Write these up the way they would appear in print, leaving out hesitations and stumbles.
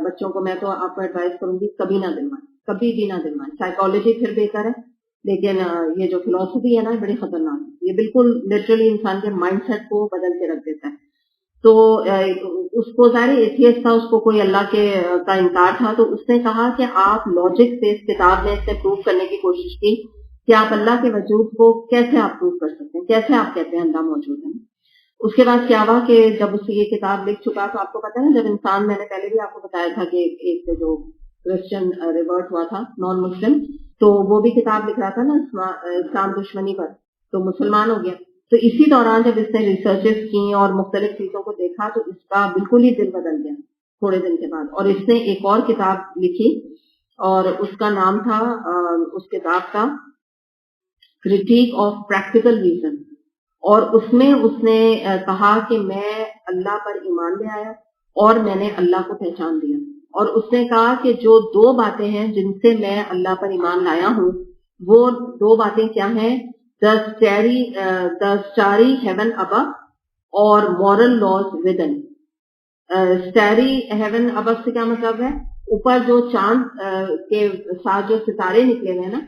بچوں کو میں تو آپ کو ایڈوائز کروں گی کبھی نہ دلوائیں، کبھی بھی نہ دلوائیں. سائیکالوجی پھر بہتر ہے، لیکن یہ جو فلاسفی ہے نا بڑی خطرناک ہے، یہ بالکل لٹرلی انسان کے مائنڈ سیٹ کو بدل کے رکھ دیتا ہے. تو اس کو ظاہر ایتھیسٹ تھا، اس کو کوئی اللہ کے کا انکار تھا، تو اس نے کہا کہ آپ لاجک سے اس کتاب میں اس سے پروف کرنے کی کوشش کی کہ آپ اللہ کے وجود کو کیسے آپ پروف کر سکتے ہیں، کیسے آپ کہتے ہیں اللہ موجود ہے. اس کے بعد کیا ہوا کہ جب اس یہ کتاب لکھ چکا تو آپ کو پتا ہے جب انسان، میں نے پہلے بھی آپ کو بتایا تھا کہ ایک جو کرسچن ریورٹ ہوا تھا نان مسلم، تو وہ بھی کتاب لکھ رہا تھا نا اسلام دشمنی پر، تو مسلمان ہو گیا. تو اسی دوران جب اس نے ریسرچز کی اور مختلف چیزوں کو دیکھا تو اس کا بالکل ہی دل بدل گیا تھوڑے دن کے بعد، اور اس نے ایک اور کتاب لکھی اور اس کا نام تھا اس کتاب کا کرٹیک آف پریکٹیکل ریزن. اور اس میں اس نے کہا کہ میں اللہ پر ایمان لے آیا اور میں نے اللہ کو پہچان لیا. اور اس نے کہا کہ جو دو باتیں ہیں جن سے میں اللہ پر ایمان لایا ہوں وہ دو باتیں کیا ہیں؟ the starry heaven above اور moral laws within. starry heaven above سے کیا مطلب ہے؟ اوپر جو چاند کے ساتھ جو ستارے نکلے ہوئے ہیں نا،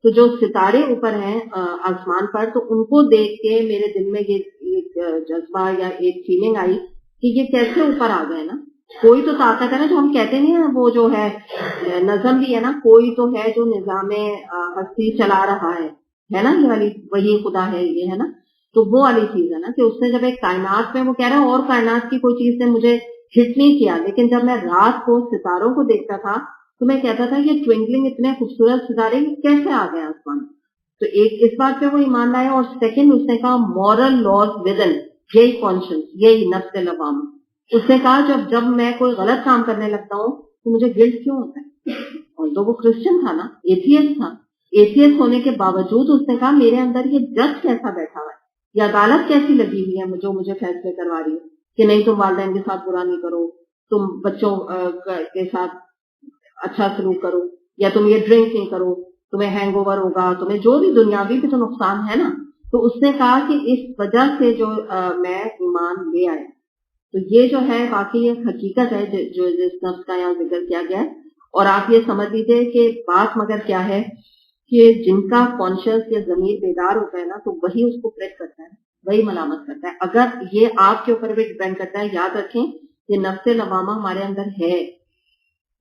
تو جو ستارے اوپر ہیں آسمان پر، تو ان کو دیکھ کے میرے دل میں یہ ایک جذبہ یا ایک فیلنگ آئی کہ یہ کیسے اوپر آ گئے نا. کوئی تو طاقت ہے نا، جو ہم کہتے نہیں ہیں وہ جو ہے نظم بھی ہے نا، کوئی تو ہے جو نظام ہستی چلا رہا ہے نا، یہ والی وہی خدا ہے یہ ہے نا. تو وہ والی چیز ہے نا کہ اس نے جب ایک کائنات میں، وہ کہہ رہا ہے اور کائنات کی کوئی چیز نے مجھے ہٹ نہیں کیا، لیکن جب میں رات کو ستاروں کو دیکھتا تھا تو میں کہتا تھا یہ ٹوئنکلنگ اتنے خوبصورت ستارے کیسے آ گئے آسمان. تو ایک اس بات پہ وہ ایمان لایا، اور سیکنڈ اس نے کہا مورل لاز ودن، یہی کانشنس، یہی نفس لوامہ. اس نے کہا جب میں کوئی غلط کام کرنے لگتا ہوں تو مجھے گلٹ کیوں ہوتا ہے؟ اور تو وہ کرسچن تھا نا، ایتھیسٹ تھا. ایتھیسٹ ہونے کے باوجود اس نے کہا میرے اندر یہ جج کیسا بیٹھا ہوا ہے، یہ عدالت کیسی لگی ہوئی ہے جو مجھے فیصلے کروا رہی ہے کہ نہیں تم والدین کے ساتھ برا نہیں کرو، تم بچوں کے ساتھ اچھا سلوک کرو، یا تم یہ ڈرنک نہیں کرو، تمہیں ہینگ اوور ہوگا، تمہیں جو بھی دنیاوی بھی تو نقصان ہے نا. تو اس نے کہا کہ اس وجہ سے جو میں ایمان لے آیا. تو یہ جو ہے واقعی ایک حقیقت ہے جو جس نفس کا یہاں ذکر کیا گیا ہے. اور آپ یہ سمجھ لیجیے کہ بات مگر کیا ہے کہ جن کا کانشیس یا ضمیر بیدار ہوتا ہے نا تو وہی اس کو پریک کرتا ہے، وہی ملامت کرتا ہے. اگر یہ آپ کے اوپر بھی ڈیپینڈ کرتا ہے، یاد رکھیں یہ نفس لوامہ ہمارے اندر ہے،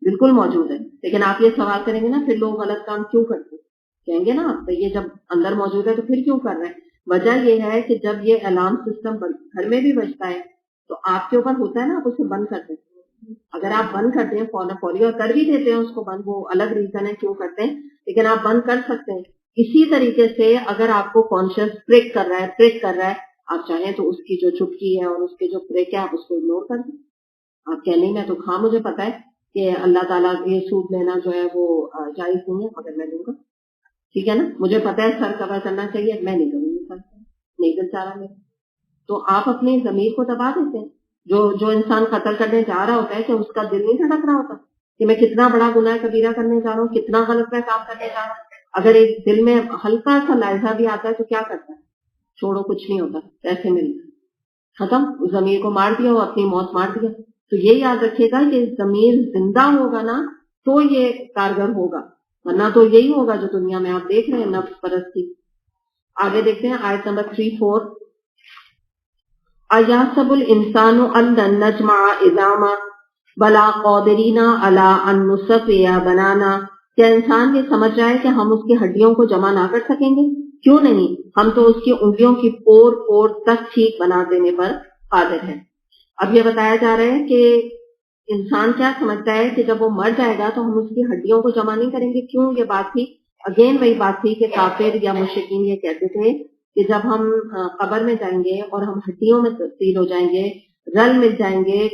بالکل موجود ہے. لیکن آپ یہ سوال کریں گے نا پھر لوگ غلط کام کیوں کرتے ہیں، کہیں گے نا تو یہ جب اندر موجود ہے تو پھر کیوں کر رہے ہیں. وجہ یہ ہے کہ جب یہ الارم سسٹم گھر میں بھی بجتا ہے تو آپ کے اوپر ہوتا ہے نا، آپ اسے بند کر دیتے ہیں. اگر آپ بند کر دیں فوری اور کر بھی دیتے ہیں اس کو بند، وہ الگ ریزن ہے کیوں کرتے ہیں، لیکن آپ بند کر سکتے ہیں. اسی طریقے سے اگر آپ کو کانشیس پریک کر رہا ہے آپ چاہیں تو اس کی جو چٹکی ہے اور اس کے جو پریک ہے آپ اس کو اگنور کر دیں. آپ کہہ نہیں میں تو کھا، مجھے پتا ہے کہ اللہ تعالیٰ یہ سود لینا جو ہے وہ جائز نہیں ہے مگر میں دوں گا، ٹھیک ہے نا، مجھے پتا ہے سر کور کرنا چاہیے، میں نہیں کروں گی سر، نہیں دل چاہ رہا میرا. تو آپ اپنے ضمیر کو دبا دیتے ہیں. جو انسان قتل کرنے جا رہا ہوتا ہے کہ اس کا دل نہیں دھڑک رہا ہوتا کہ میں کتنا بڑا گناہ کبیرہ کرنے جا رہا ہوں، کتنا غلط میں کام کرنے جا رہا ہوں. اگر ایک دل میں ہلکا سا لائزہ بھی آتا ہے تو کیا کرتا ہے؟ چھوڑو کچھ نہیں ہوتا، پیسے ملتے ختم، ضمیر کو مار دیا اور اپنی موت مار دیا. تو یہ یاد رکھیے گا کہ ضمیر زندہ ہوگا نا تو یہ کارگر ہوگا، ورنہ تو یہی ہوگا جو دنیا میں آپ دیکھ رہے ہیں، نفس پرستی. آگے دیکھتے ہیں آیت نمبر 3-4. اَيَحْسَبُ الْإِنسَانُ أَن لَّن نَّجْمَعَ عِظَامَهُ بَلَىٰ قَادِرِينَ عَلَىٰ أَن نُّسَوِّيَ بَنَانَهُ. کیا انسان یہ سمجھ رہا ہے کہ ہم اس کی ہڈیوں کو جمع نہ کر سکیں گے؟ کیوں نہیں، ہم تو اس کی انگلیوں کی پور تک ٹھیک بنا دینے پر قادر ہیں. اب یہ بتایا جا رہا ہے کہ انسان کیا سمجھتا ہے کہ جب وہ مر جائے گا تو ہم اس کی ہڈیوں کو جمع نہیں کریں گے. کیوں؟ یہ بات تھی اگین وہی بات تھی کہ کافر یا مشرکین یہ کہتے تھے کہ جب ہم قبر میں جائیں گے اور ہم ہڈیوں میں تبدیل ہو جائیں گے، رل مل جائیں گے،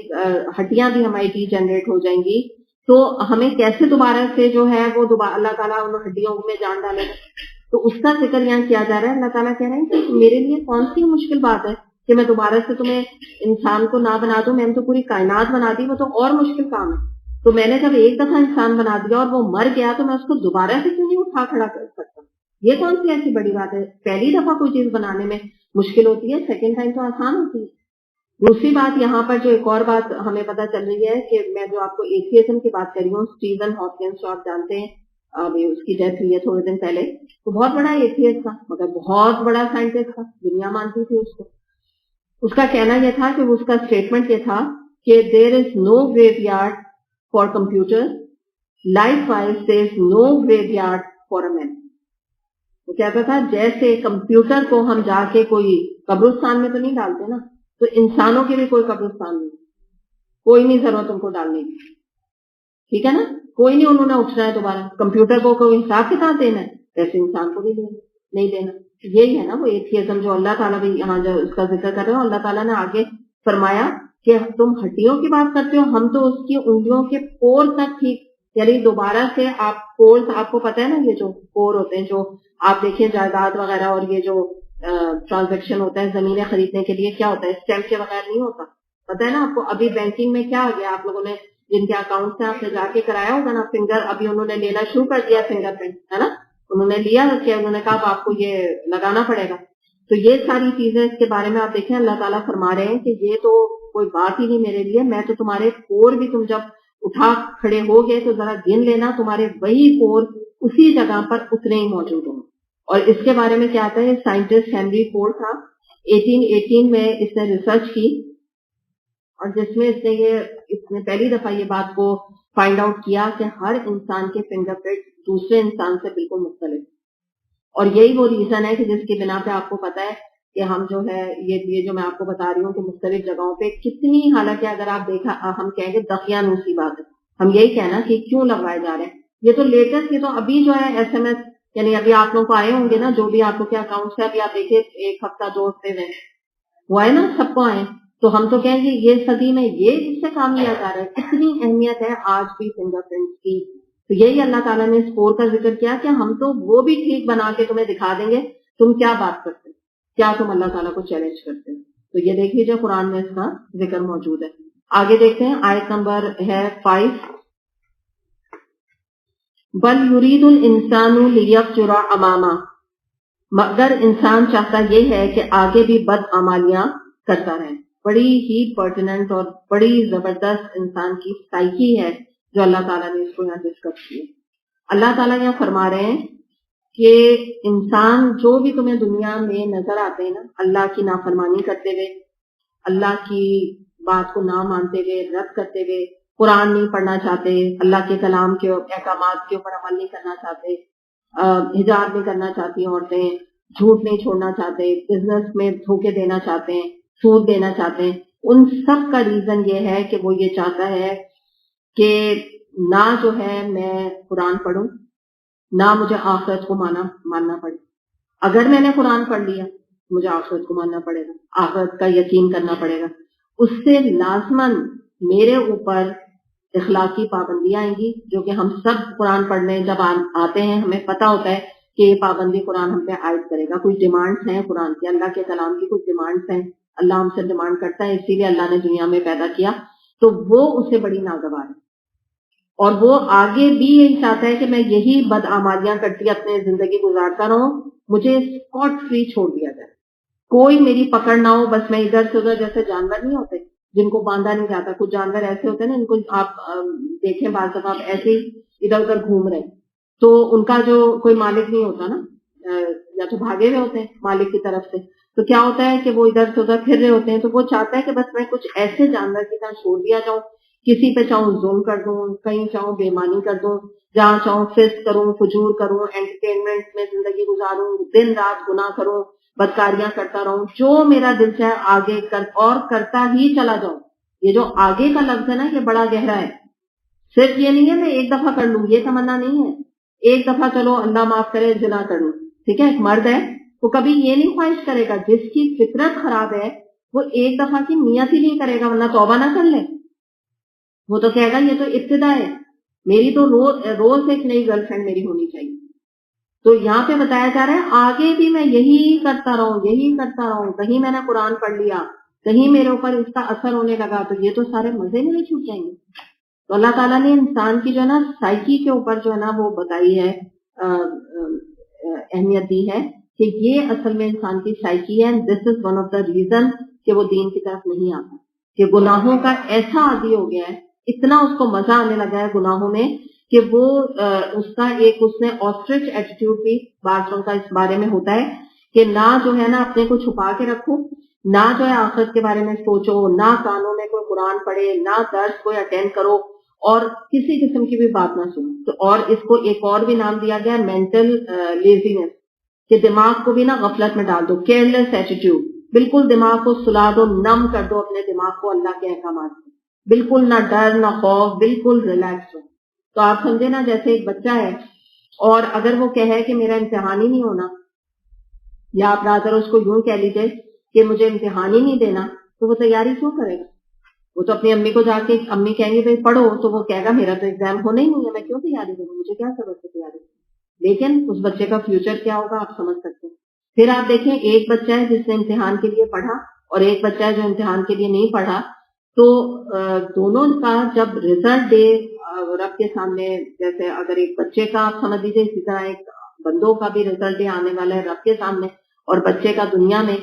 ہڈیاں بھی ہماری ڈی جنریٹ ہو جائیں گی، تو ہمیں کیسے دوبارہ سے جو ہے وہ دوبارہ اللہ تعالیٰ ان ہڈیوں میں جان ڈالے گا. تو اس کا ذکر یہاں کیا جا رہا ہے. اللہ تعالیٰ کہہ رہے ہیں کہ میرے لیے کون سی مشکل بات ہے کہ میں دوبارہ سے تمہیں انسان کو نہ بنا دوں، میں نے تو پوری کائنات بنا دی، وہ تو اور مشکل کام ہے. تو میں نے جب ایک دفعہ انسان بنا دیا اور وہ مر گیا تو میں اس کو دوبارہ سے کیوں نہیں اٹھا کھڑا کر سکتا؟ یہ کون سی ایسی بڑی بات ہے؟ پہلی دفعہ کوئی چیز بنانے میں مشکل ہوتی ہے، سیکنڈ ٹائم تو آسان ہوتی ہے. دوسری بات یہاں پر جو ایک اور بات ہمیں پتہ چل رہی ہے کہ میں جو آپ کو ایتھیزم کی بات کر رہی ہوں، اسٹیون ہاکنس جو آپ جانتے ہیں، ابھی اس کی ڈیتھ ہوئی ہے تھوڑے دن پہلے، تو بہت بڑا ایتھیسٹ تھا مگر بہت بڑا سائنٹسٹ تھا، دنیا مانتی تھی اس کو. اس کا کہنا یہ تھا کہ اس کا اسٹیٹمنٹ یہ تھا کہ there is no graveyard for computer, life wise there is no graveyard for a man. وہ کہتا تھا جیسے کمپیوٹر کو ہم جا کے کوئی قبرستان میں تو نہیں ڈالتے نا، تو انسانوں کے بھی کوئی قبرستان نہیں، کوئی نہیں ضرورت ان کو ڈالنے کی، ٹھیک ہے نا، کوئی نہیں انہوں نے اٹھنا ہے دوبارہ. کمپیوٹر کو کوئی حساب کتاب دینا ہے، ویسے انسان کو بھی نہیں دینا. یہی ہے نا وہ ایتھیزم جو اللہ تعالیٰ بھی یہاں جو اس کا ذکر کر رہے ہو. اللہ تعالیٰ نے آگے فرمایا کہ تم ہڈیوں کی بات کرتے ہو، ہم تو اس کی انگلیوں کے پور تک ٹھیک، یعنی دوبارہ سے آپ پورز، آپ کو پتہ ہے نا یہ جو پور ہوتے ہیں، جو آپ دیکھیں جائیداد وغیرہ اور یہ جو ٹرانزیکشن ہوتا ہے زمینیں خریدنے کے لیے، کیا ہوتا ہے اسٹیمپ کے بغیر نہیں ہوتا، پتہ ہے نا آپ کو. ابھی بینکنگ میں کیا آ گیا، آپ لوگوں نے جن کے اکاؤنٹ سے آپ نے جا کے کرایا ہوگا نا فنگر، ابھی انہوں نے لینا شروع کر دیا فنگر پرنٹ، ہے نا، انہوں نے لیا کہ انہوں نے کہا آپ کو یہ لگانا پڑے گا. تو یہ ساری چیزیں اس کے بارے میں آپ دیکھیں اللہ تعالیٰ فرما رہے ہیں کہ یہ تو کوئی بات ہی نہیں میرے لیے، میں تو تمہارے پور بھی تم جب اٹھا کھڑے ہو گئے تو ذرا گن لینا، تمہارے وہی پور اسی جگہ پر اتنے ہی موجود ہوں. اور اس کے بارے میں کیا آتا ہے، سائنٹسٹ ہینری فورڈ تھا، 1818 میں اس نے ریسرچ کی، اور جس میں اس نے پہلی دفعہ یہ بات کو فائنڈ آؤٹ کیا کہ ہر انسان کے فنگر پرنٹ دوسرے انسان سے بالکل مختلف. اور یہی وہ ریزن ہے کہ جس کی بنا پہ آپ کو پتا ہے کہ ہم جو ہے یہ جو میں آپ کو بتا رہی ہوں کہ مختلف جگہوں پہ کتنی، حالانکہ اگر آپ دیکھا ہم کہیں گے دقیانوسی بات ہے، ہم یہی کہنا کہ کیوں لگوائے جا رہے ہیں. یہ تو لیٹسٹ، یہ تو ابھی جو ہے ایس ایم ایس، یعنی ابھی آپ لوگ کو آئے ہوں گے نا، جو بھی آپ لوگ کے اکاؤنٹ سے ابھی آپ دیکھیں 1 ہفتہ 2 ہفتے میں وہ آئے نا، سب کو آئے، تو ہم تو کہیں گے یہ صدی میں یہ اس سے کام لیا جا رہا ہے. کتنی اہمیت ہے آج بھی فنگر پرنٹس کی. تو یہی اللہ تعالیٰ نے اسکور کا ذکر کیا کہ ہم تو وہ بھی ٹھیک بنا کے تمہیں دکھا دیں گے، تم کیا بات کرتے، کیا تم اللہ تعالیٰ کو چیلنج کرتے. تو یہ دیکھ لیجیے قرآن میں اس کا ذکر موجود ہے. آگے دیکھتے ہیں آیت نمبر ہے 5. بل یرید الانسان لیفجر امامہ، مگر انسان چاہتا یہ ہے کہ آگے بھی بد اعمالیاں کرتا رہے. بڑی ہی پرٹیننٹ اور بڑی زبردست انسان کی سائیکی ہے جو اللہ تعالیٰ نے اس کو یہاں ڈسکس کی. اللہ تعالیٰ یہاں فرما رہے ہیں کہ انسان جو بھی تمہیں دنیا میں نظر آتے ہیں نا، اللہ کی نافرمانی کرتے ہوئے، اللہ کی بات کو نہ مانتے ہوئے، رد کرتے ہوئے، قرآن نہیں پڑھنا چاہتے، اللہ کے کلام کے احکامات کے اوپر عمل نہیں کرنا چاہتے، حجاب نہیں کرنا چاہتی عورتیں، جھوٹ نہیں چھوڑنا چاہتے، بزنس میں دھوکے دینا چاہتے ہیں، سود دینا چاہتے ہیں، ان سب کا ریزن یہ ہے کہ وہ یہ چاہتا ہے کہ نہ جو ہے میں قرآن پڑھوں، نہ مجھے آخرت کو ماننا پڑے. اگر میں نے قرآن پڑھ لیا مجھے آخرت کو ماننا پڑے گا، آخرت کا یقین کرنا پڑے گا، اس سے لازماً میرے اوپر اخلاقی پابندیاں آئیں گی، جو کہ ہم سب قرآن پڑھنے جب آتے ہیں ہمیں پتہ ہوتا ہے کہ یہ پابندی قرآن ہم پہ عائد کرے گا. کچھ ڈیمانڈس ہیں قرآن کی، اللہ کے کلام کی کچھ ڈیمانڈس ہیں، اللہ ہم سے ڈیمانڈ کرتا ہے، اسی لیے اللہ نے دنیا میں پیدا کیا، تو وہ اسے بڑی ناگوار ہے. اور وہ آگے بھی یہی چاہتا ہے کہ میں یہی بدعمالیاں کرتی اپنے زندگی گزارتا رہوں، مجھے اسپاٹ فری چھوڑ دیا جائے، کوئی میری پکڑ نہ ہو، بس میں ادھر سے ادھر، جیسے جانور نہیں ہوتے جن کو باندھا نہیں جاتا، کچھ جانور ایسے ہوتے ہیں نا، ان کو آپ دیکھیں بعض دفعہ آپ ایسے ہی ادھر ادھر گھوم رہے تو ان کا جو کوئی مالک نہیں ہوتا نا، یا تو بھاگے ہوئے ہوتے ہیں مالک کی طرف سے، تو کیا ہوتا ہے کہ وہ ادھر سے ادھر پھر رہے ہوتے ہیں، تو وہ چاہتا ہے کہ بس میں کچھ ایسے جانور کی طرح چھوڑ دیا جاؤں، کسی پہ چاہوں ظلم کر دوں، کہیں چاہوں بے ایمانی کر دوں، جہاں چاہوں فسق کروں، فجور کروں، انٹرٹینمنٹ میں زندگی گزاروں، دن رات گناہ کروں، بدکاریاں کرتا رہوں، جو میرا دل چاہے آگے اور کرتا ہی چلا جاؤں. یہ جو آگے کا لفظ ہے نا یہ بڑا گہرا ہے. صرف یہ نہیں ہے میں ایک دفعہ کر لوں، یہ تمنا نہیں ہے ایک دفعہ چلو اللہ معاف کرے زنا کر لوں، ٹھیک ہے. ایک مرد ہے وہ کبھی یہ نہیں خواہش کرے گا، جس کی فطرت خراب ہے وہ ایک دفعہ کی نیت ہی نہیں کرے گا ورنہ توبہ نہ کر لے. وہ تو کہے گا یہ تو ابتدا ہے، میری تو روز ایک نئی گرل فرینڈ میری ہونی چاہیے. تو یہاں پہ بتایا جا رہا ہے آگے بھی میں یہی کرتا رہوں، کہیں میں نے قرآن پڑھ لیا، کہیں میرے اوپر اس کا اثر ہونے لگا تو یہ تو سارے مزے میرے چھوٹ جائیں گے. تو اللہ تعالیٰ نے انسان کی جو ہے نا سائیکی کے اوپر جو ہے نا وہ بتائی ہے، اہمیت دی ہے کہ یہ اصل میں انسان کی سائیکی ہے. This is one of the reason کہ وہ دین کی طرف نہیں آتا، کہ گناہوں کا ایسا عادی ہو گیا ہے، اتنا اس کو مزہ آنے لگا ہے گناہوں میں کہ وہ اس نے آسٹرچ ایٹیٹیوڈ بھی بعضوں کا اس بارے میں ہوتا ہے کہ نہ جو ہے نا اپنے کو چھپا کے رکھو، نہ جو ہے آخرت کے بارے میں سوچو، نہ کانوں میں کوئی قرآن پڑھے، نہ درس کوئی اٹینڈ کرو، اور کسی قسم کی بھی بات نہ سنو. تو اور اس کو ایک اور بھی نام دیا گیا مینٹل لیزینس، کہ دماغ کو بھی نا غفلت میں ڈال دو، کیئرلیس ایٹیٹیوڈ، بالکل دماغ کو سلا دو، نم کر دو اپنے دماغ کو اللہ کے احکامات سے، بالکل نہ ڈر نہ خوف، بالکل ریلیکس ہو. تو آپ سمجھے نا جیسے ایک بچہ ہے اور اگر وہ کہے کہ میرا امتحان ہی نہیں ہونا، یا آپ رادر اس کو یوں کہہ لیجیے کہ مجھے امتحان ہی نہیں دینا، تو وہ تیاری کیوں کرے گا؟ وہ تو اپنی امی کو جا کے امی کہیں گے بھائی پڑھو، تو وہ کہے گا میرا تو ایگزام ہونا ہی نہیں ہے، میں کیوں تیاری کروں، مجھے کیا سبب سے تیاری کروں. لیکن اس بچے کا فیوچر کیا ہوگا آپ سمجھ سکتے ہیں. پھر آپ دیکھیں ایک بچہ ہے جس نے امتحان کے لیے پڑھا اور ایک بچہ ہے جو امتحان کے لیے نہیں پڑھا، تو دونوں کا جب ریزلٹ ڈے رب کے سامنے، جیسے اگر ایک بچے کا آپ سمجھ لیجیے، اسی طرح ایک بندوں کا بھی ریزلٹ ڈے آنے والا ہے رب کے سامنے، اور بچے کا دنیا میں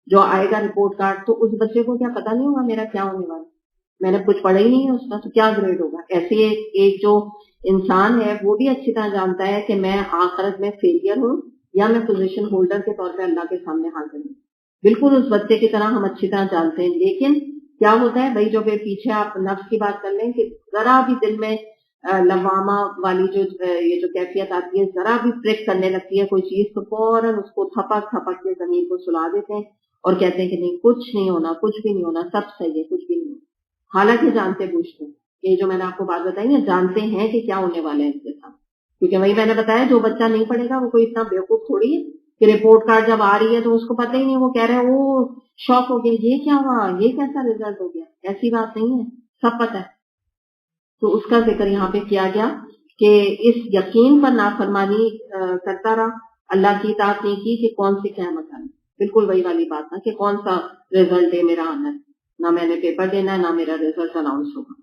جو آئے گا رپورٹ کارڈ، تو اس بچے کو کیا پتا نہیں ہوگا میرا کیا ہونے والا، میں نے کچھ پڑھا ہی نہیں ہے اس کا، تو کیا گریڈ ہوگا. ایسے ایک جو انسان ہے وہ بھی اچھی طرح جانتا ہے کہ میں آخرت میں فیلئر ہوں یا میں پوزیشن ہولڈر کے طور پہ اللہ کے سامنے حاضر ہوں. بالکل اس بچے کی طرح ہم اچھی طرح جانتے ہیں. لیکن کیا ہوتا ہے بھائی، جو پیچھے آپ نفس کی بات کر لیں کہ ذرا بھی دل میں لوامہ والی یہ جو کیفیت آتی ہے، ذرا بھی پریک کرنے لگتی ہے کوئی چیز، تو فوراً اس کو تھپک تھپک کے زمین کو سلا دیتے ہیں اور کہتے ہیں کہ نہیں کچھ نہیں ہونا، کچھ بھی نہیں ہونا، سب صحیح ہے، کچھ بھی نہیں ہونا. حالانکہ جانتے بوجھتے ہیں، یہ جو میں نے آپ کو بات بتائی ہے، جانتے ہیں کہ کیا ہونے والے ہیں اس کے ساتھ. کیونکہ وہی میں نے بتایا جو بچہ نہیں پڑھے گا وہ کوئی اتنا بیوقوف تھوڑی ہے کہ رپورٹ کارڈ جب آ رہی ہے تو اس کو پتہ ہی نہیں، وہ کہہ رہے ہیں وہ شوق ہو گیا، یہ کیا ہوا، یہ کیسا رزلٹ ہو گیا. ایسی بات نہیں ہے، سب پتہ ہے. تو اس کا ذکر یہاں پہ کیا گیا کہ اس یقین پر نافرمانی کرتا رہا، اللہ کی اطاعت نہیں کی کہ کون سی قیامت آئی. بالکل وہی والی بات نا کہ کون سا رزلٹ ہے میرا آنا ہے، نہ میں نے پیپر دینا ہے، نہ میرا رزلٹ اناؤنس ہوگا.